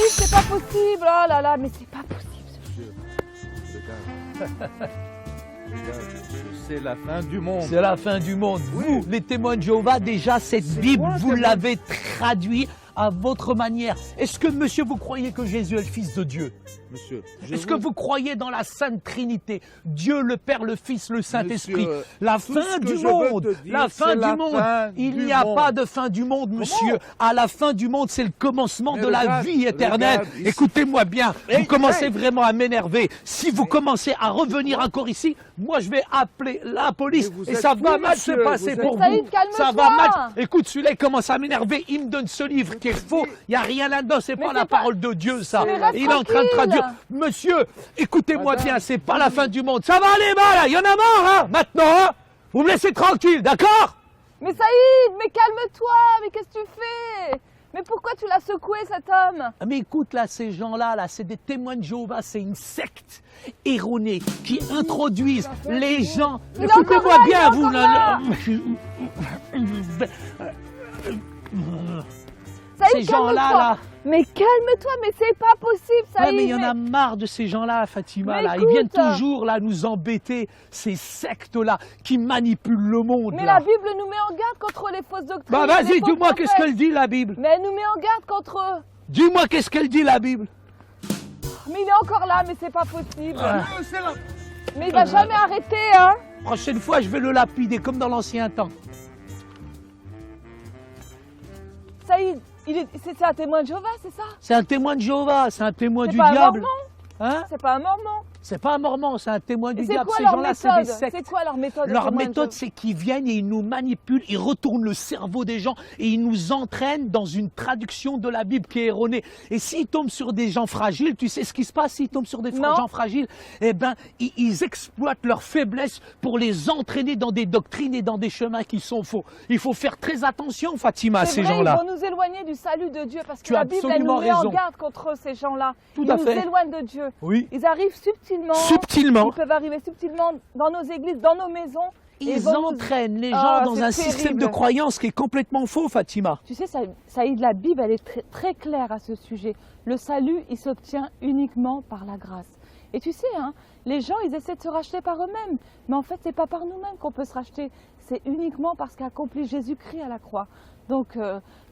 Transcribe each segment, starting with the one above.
c'est pas possible. Oh là là, mais c'est pas possible. C'est la fin du monde. C'est la fin du monde. Oui. Vous, les témoins de Jéhovah, déjà, cette Bible, quoi, vous témoin? l'avez traduite à votre manière. Est-ce que, monsieur, vous croyez que Jésus est le Fils de Dieu? Monsieur, Est-ce que vous croyez dans la Sainte Trinité, Dieu, le Père, le Fils, le Saint-Esprit? Monsieur, La tout fin ce que du je veux monde, te dire, la fin c'est du la monde. fin Il du n'y a monde. pas de fin du monde, monsieur. À la fin du monde, c'est le commencement Mais de la regarde, vie éternelle. regarde ici. Écoutez-moi bien, Hey, vous commencez hey. vraiment à m'énerver. Si vous commencez à revenir encore ici, moi je vais appeler la police Mais vous et êtes ça va fou, mal se monsieur, passer vous pour êtes vous. Saïd, calme-toi. Ça va mal. Écoute, celui-là il commence à m'énerver. Il me donne ce livre qui est faux. Il n'y a rien là-dedans. C'est Mais pas c'est la pas- parole de Dieu, ça. Mais reste Il est en train de tranquille. traduire. Monsieur, écoutez-moi Madame. bien, c'est pas la fin du monde. Ça va aller mal, là. Il y en a marre, hein, maintenant, hein. Vous me laissez tranquille, d'accord? Mais Saïd, mais calme-toi. Mais qu'est-ce que tu fais? Mais pourquoi tu l'as secoué, cet homme? Ah, mais écoute, là, ces gens-là, là, c'est des témoins de Jéhovah, c'est une secte erronée qui introduisent les gens. Il est encore Écoutez-moi là, il est bien, vous. encore là. Saïd, Ces gens-là, calme-toi. là. Mais calme-toi, mais c'est pas possible, Saïd. Ouais, mais il y en a marre de ces gens-là, Fatima. Mais Là. Ils viennent écoute. toujours là nous embêter, ces sectes-là qui manipulent le monde. Mais là. la Bible nous met en garde contre les fausses doctrines. Bah et les vas-y, faux dis-moi qu'est-ce prophètes. qu'elle dit la Bible. Mais elle nous met en garde contre eux. Dis-moi qu'est-ce qu'elle dit la Bible. Mais il est encore là, mais c'est pas possible. Ah. Mais il va jamais arrêter, hein. Prochaine fois, je vais le lapider comme dans l'ancien temps. Saïd, c'est un témoin de Jéhovah, c'est ça? C'est un témoin de Jéhovah, c'est un témoin C'est du pas un diable. mormon? Hein? C'est pas un mormon. C'est pas un mormon, c'est un témoin Et du c'est diable. quoi Ces leur gens-là, c'est des méthode? sectes. C'est quoi leur méthode? de Leur témoin de méthode, Jéhovah c'est qu'ils viennent et ils nous manipulent, ils retournent le cerveau des gens et ils nous entraînent dans une traduction de la Bible qui est erronée. Et s'ils tombent sur des gens fragiles, tu sais ce qui se passe s'ils tombent sur des Non. gens fragiles? Eh ben, ils exploitent leur faiblesse pour les entraîner dans des doctrines et dans des chemins qui sont faux. Il faut faire très attention, Fatima, à C'est ces vrai, gens-là. ils vont nous éloigner du salut de Dieu parce que Tu as la Bible, elle absolument nous met en raison. garde contre ces gens-là. Tout Ils à nous fait. éloignent de Dieu. Oui. Ils arrivent subtilement. Subtilement. Ils peuvent arriver subtilement dans nos églises, dans nos maisons. et Ils vont nous- entraînent les gens Ah, dans c'est un système de terrible. croyance qui est complètement faux, Fatima. Tu sais, Saïd, la Bible, elle est très, très claire à ce sujet. Le salut, il s'obtient uniquement par la grâce. Et tu sais, hein, les gens, ils essaient de se racheter par eux-mêmes. Mais en fait, c'est pas par nous-mêmes qu'on peut se racheter. C'est uniquement parce qu'a accompli Jésus-Christ à la croix. Donc,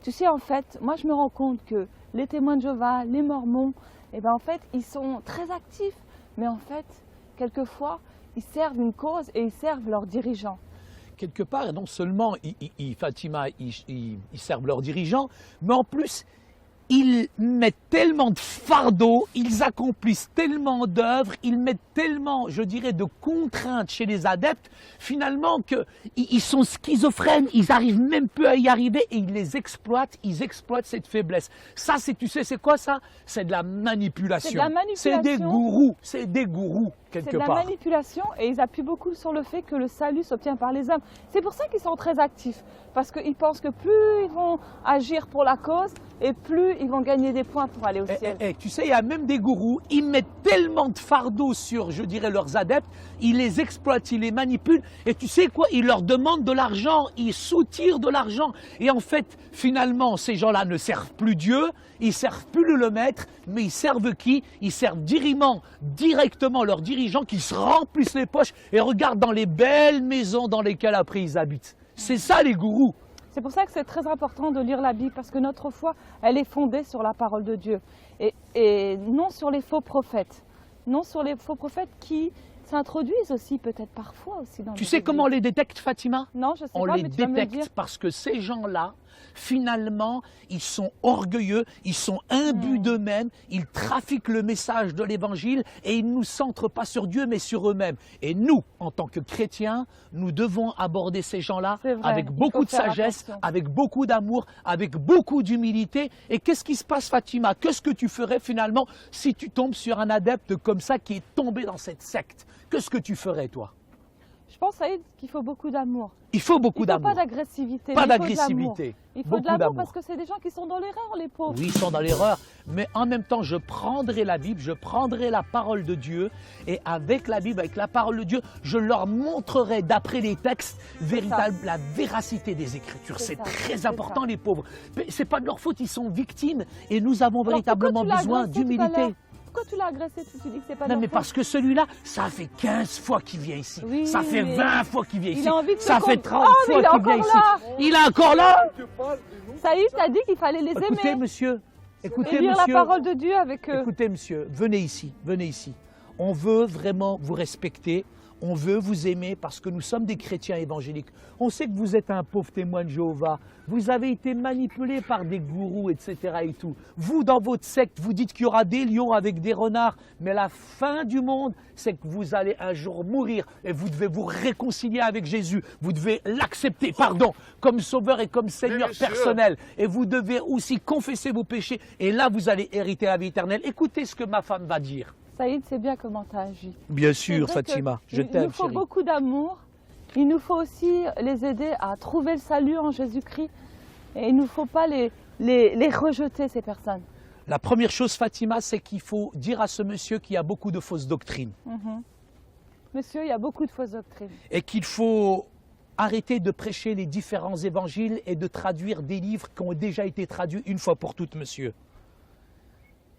tu sais, en fait, moi, je me rends compte que les témoins de Jéhovah, les mormons, eh ben, en fait, ils sont très actifs. Mais en fait, quelquefois, ils servent une cause et ils servent leurs dirigeants. Quelque part, non seulement Fatima, ils servent leurs dirigeants, mais en plus, ils mettent tellement de fardeaux, ils accomplissent tellement d'œuvres, ils mettent tellement, je dirais, de contraintes chez les adeptes, finalement, qu'ils sont schizophrènes, ils n'arrivent même plus à y arriver et ils exploitent cette faiblesse. Ça, tu sais, c'est quoi ça? C'est de la manipulation. C'est de la manipulation. C'est des gourous, C'est quelque de la part. manipulation et ils appuient beaucoup sur le fait que le salut s'obtient par les hommes. C'est pour ça qu'ils sont très actifs, parce qu'ils pensent que plus ils vont agir pour la cause et plus ils vont gagner des points pour aller au ciel. Tu sais, il y a même des gourous, ils mettent tellement de fardeaux sur, je dirais, leurs adeptes, ils les exploitent, ils les manipulent, et tu sais quoi, ils leur demandent de l'argent, ils soutirent de l'argent, et en fait, finalement, ces gens-là ne servent plus Dieu, ils servent plus le maître, mais ils servent qui? Ils servent directement leurs dirigeants qui se remplissent les poches et regardent dans les belles maisons dans lesquelles après ils habitent. C'est ça les gourous. C'est pour ça que c'est très important de lire la Bible, parce que notre foi, elle est fondée sur la parole de Dieu et non sur les faux prophètes. Non sur les faux prophètes qui s'introduisent aussi peut-être parfois aussi dans Tu nos sais comment on églises. les détecte, Fatima? Non, je sais On pas, les mais tu vas me le détecte dire. parce que ces gens-là, finalement, ils sont orgueilleux, ils sont imbus d'eux-mêmes, ils trafiquent le message de l'Évangile et ils ne nous centrent pas sur Dieu mais sur eux-mêmes. Et nous, en tant que chrétiens, nous devons aborder ces gens-là C'est vrai, avec il beaucoup faut de faire sagesse, attention. avec beaucoup d'amour, avec beaucoup d'humilité. Et qu'est-ce qui se passe, Fatima? Qu'est-ce que tu ferais finalement si tu tombes sur un adepte comme ça qui est tombé dans cette secte? Qu'est-ce que tu ferais, toi? Je pense, Saïd, qu'il faut beaucoup d'amour. Il faut beaucoup Il ne faut d'amour. pas d'agressivité. Pas mais il faut de l'amour. d'agressivité. Il faut Beaucoup de l'amour d'amour. parce que c'est des gens qui sont dans l'erreur, les pauvres. Oui, ils sont dans l'erreur, mais en même temps, je prendrai la Bible, je prendrai la parole de Dieu, et avec la Bible, avec la parole de Dieu, je leur montrerai, d'après les textes, la véracité des Écritures. C'est ça, très c'est important, ça. les pauvres. C'est pas de leur faute, ils sont victimes, et nous avons Alors, véritablement pourquoi tu l'as besoin agressé tout à d'humilité. l'heure? Pourquoi tu l'as agressé? Tu dis que c'est pas de Non, leur mais faute. parce que celui-là, ça fait 15 fois qu'il vient ici. Oui, ça fait mais 20 fois qu'il vient il ici. a envie de ça te fait con- 30 Oh, mais fois il est qu'il vient encore ici. là. Il est encore là. Saïd, t'as dit qu'il fallait les Écoutez, aimer monsieur. Écoutez, et lire monsieur. la parole de Dieu avec eux. Écoutez, monsieur, venez ici, venez ici. On veut vraiment vous respecter, on veut vous aimer parce que nous sommes des chrétiens évangéliques. On sait que vous êtes un pauvre témoin de Jéhovah. Vous avez été manipulé par des gourous, etc. et tout. Vous, dans votre secte, vous dites qu'il y aura des lions avec des renards, mais la fin du monde, c'est que vous allez un jour mourir et vous devez vous réconcilier avec Jésus. Vous devez l'accepter, pardon, comme sauveur et comme Seigneur monsieur. personnel. Et vous devez aussi confesser vos péchés et là, vous allez hériter la vie éternelle. Écoutez ce que ma femme va dire. Saïd, c'est bien comment tu as agi. Bien C'est sûr, vrai Fatima, que je Il nous t'aime, faut chérie. beaucoup d'amour. Il nous faut aussi les aider à trouver le salut en Jésus-Christ. Et il ne nous faut pas les rejeter, ces personnes. La première chose, Fatima, c'est qu'il faut dire à ce monsieur qu'il y a beaucoup de fausses doctrines Monsieur, il y a beaucoup de fausses doctrines. et qu'il faut arrêter de prêcher les différents évangiles et de traduire des livres qui ont déjà été traduits une fois pour toutes, monsieur.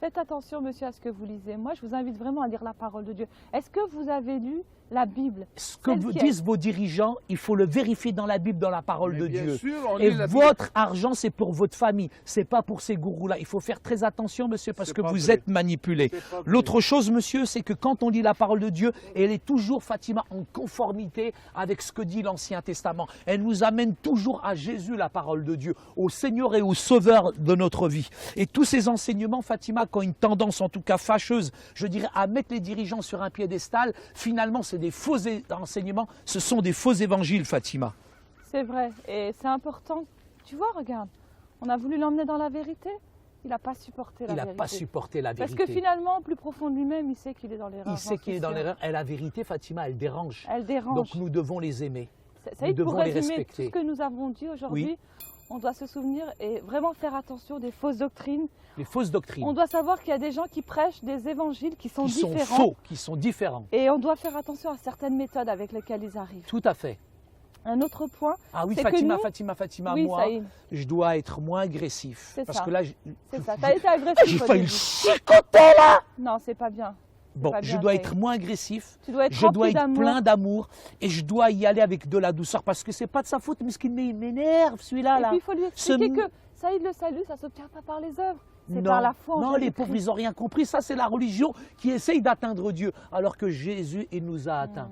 Faites attention, monsieur, à ce que vous lisez. Moi, je vous invite vraiment à lire la parole de Dieu. Est-ce que vous avez lu la Bible? Ce que Celle vous qui disent vos dirigeants, il faut le vérifier dans la Bible, dans la parole Mais de bien Dieu. sûr, on Et lit la Bible. votre argent, c'est pour votre famille, c'est pas pour ces gourous-là. Il faut faire très attention, monsieur, parce C'est que pas vous vrai. êtes manipulé. C'est pas vrai. L'autre chose, monsieur, c'est que quand on lit la parole de Dieu, elle est toujours, Fatima, en conformité avec ce que dit l'Ancien Testament. Elle nous amène toujours à Jésus, la parole de Dieu, au Seigneur et au Sauveur de notre vie. Et tous ces enseignements, Fatima, qui ont une tendance, en tout cas fâcheuse, je dirais, à mettre les dirigeants sur un piédestal, finalement, c'est des faux enseignements, ce sont des faux évangiles, Fatima. C'est vrai. Et c'est important. Tu vois, regarde. On a voulu l'emmener dans la vérité. Il n'a pas supporté la Il n'a vérité. pas supporté la Parce vérité. que finalement, au plus profond de lui-même, il sait qu'il est dans l'erreur. Il sait j'en qu'il est suis dans sûre. l'erreur. Et la vérité, Fatima, elle dérange. Elle dérange. Donc nous devons les aimer. Ça y est, nous pour devons les résumer tout respecter. ce que nous avons dit aujourd'hui, Oui. on doit se souvenir et vraiment faire attention des fausses doctrines. Les fausses doctrines On doit savoir qu'il y a des gens qui prêchent des évangiles qui sont qui sont différents. faux, qui sont différents. Et on doit faire attention à certaines méthodes avec lesquelles ils arrivent. Tout à fait. Un autre point, Ah oui, C'est que Fatima, nous- Fatima, oui, moi, Saïd, je dois être moins agressif. C'est Parce ça. que là, c'est ça. Tu as été agressif j'ai au failli début. le chicoter là. Non, c'est pas bien. Bon, pas je bien, dois Saïd. être moins agressif. Tu dois être Je dois rempli être d'amour. plein d'amour et je dois y aller avec de la douceur parce que c'est pas de sa faute, mais ce qui m'énerve, celui-là. Et Là. puis il faut lui expliquer Ce- que Saïd, le salut, ça ne s'obtient pas par les œuvres. C'est Non, par la foi en non, les Jésus-Christ. pauvres, ils n'ont rien compris. Ça, c'est la religion qui essaye d'atteindre Dieu, alors que Jésus, il nous a atteints.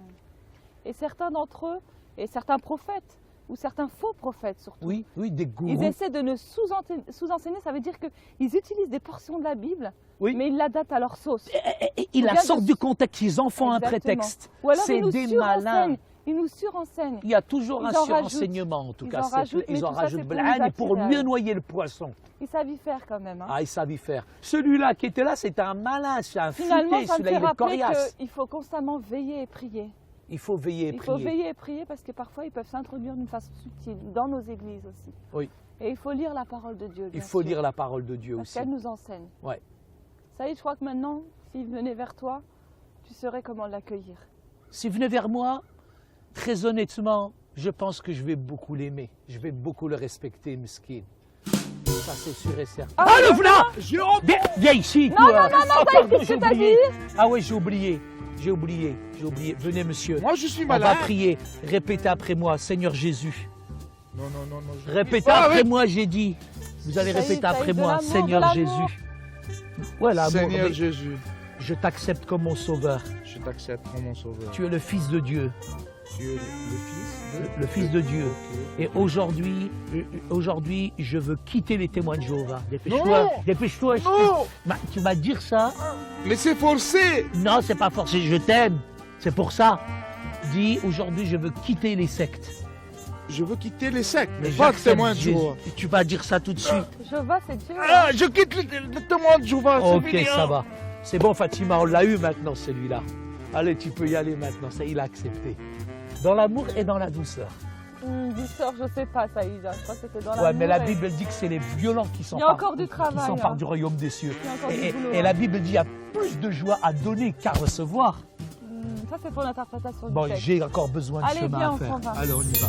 Et certains d'entre eux, et certains prophètes, ou certains faux prophètes surtout, Oui, oui, des ils gourous. essaient de ne sous-enseigner, ça veut dire qu'ils utilisent des portions de la Bible, Oui. mais ils l'adaptent à leur sauce. Et ils la Regarde, sortent du contexte, ils en font un Exactement. prétexte. Ou alors C'est ils nous des surenseignent. malins. Ils nous surenseignent. Il y a toujours Ils un en surenseignement, en tout Ils cas. en rajoutent, mais Ils en tout ça, rajoutent c'est pour blan, nous et pour attirer à mieux eux. noyer le poisson. Ils savent y faire quand même. Hein. Ah, ils savent y faire. Celui-là qui était là, c'est un malin, c'est un Finalement, futé, ça me celui-là, fait il est rappeler coriace. qu'il faut constamment veiller et prier. Il faut veiller et Il faut prier. veiller et prier parce que parfois ils peuvent s'introduire d'une façon subtile dans nos églises aussi. Oui. Et il faut lire la parole de Dieu. Il bien faut sûr, lire la parole de Dieu parce aussi. qu'elle nous enseigne. Ouais. Ça y est, je crois que maintenant, s'il venait vers toi, tu saurais comment l'accueillir. S'il venait vers moi, très honnêtement, je pense que je vais beaucoup l'aimer. Je vais beaucoup le respecter, Mesquine. Ça, c'est sûr et certain. Ah, le voilà Jérôme, Viens ici, Non, toi. non, non, Ah, Taïd, pardon, qu'est-ce j'ai que t'as oublié. dit? Ah oui, j'ai oublié. J'ai oublié. Venez, monsieur. moi je suis On malin. va prier. Répétez après moi, Seigneur Jésus. Non, non, non, non. je- Répétez Ah, après oui. moi, j'ai dit. Vous allez Saïd, répéter Saïd, après de moi, l'amour, Seigneur de l'amour. Jésus. Ouais, l'amour, Seigneur mais Jésus, je t'accepte comme mon sauveur. je t'accepte comme mon sauveur. Tu es le Fils de Dieu, Tu es le fils de... le Fils de Dieu. Ok. Et aujourd'hui, je veux quitter les témoins de Jéhovah. Dépêche-toi, Non. dépêche-toi. Non, Tu vas dire ça? mais c'est forcé. Non, c'est pas forcé, je t'aime. C'est pour ça. Dis, aujourd'hui, je veux quitter les sectes. Je veux quitter les sectes, mais pas le j'accepte témoin de Jésus. Jéhovah. Tu vas dire ça tout de suite. Jéhovah, c'est Dieu. Ah, je quitte le témoin de Jéhovah. c'est Ok, fini, ça hein. va. C'est bon, Fatima, on l'a eu maintenant, celui-là. Allez, tu peux y aller maintenant. Ça, il a accepté. Dans l'amour et dans la douceur. Douceur, je sais pas, Saïda. Je crois que c'était dans Ouais, mais la l'amour et- Bible dit que c'est les violents qui Il y a s'emparent encore du travail, qui s'emparent hein. du royaume des cieux. Il y a encore du Et, boulot, et hein. la Bible dit qu'il y a plus de joie à donner qu'à recevoir. Ça, c'est pour l'interprétation du Bon, texte. j'ai encore besoin de Allez, chemin viens, à on faire. s'en va. Alors, on y va.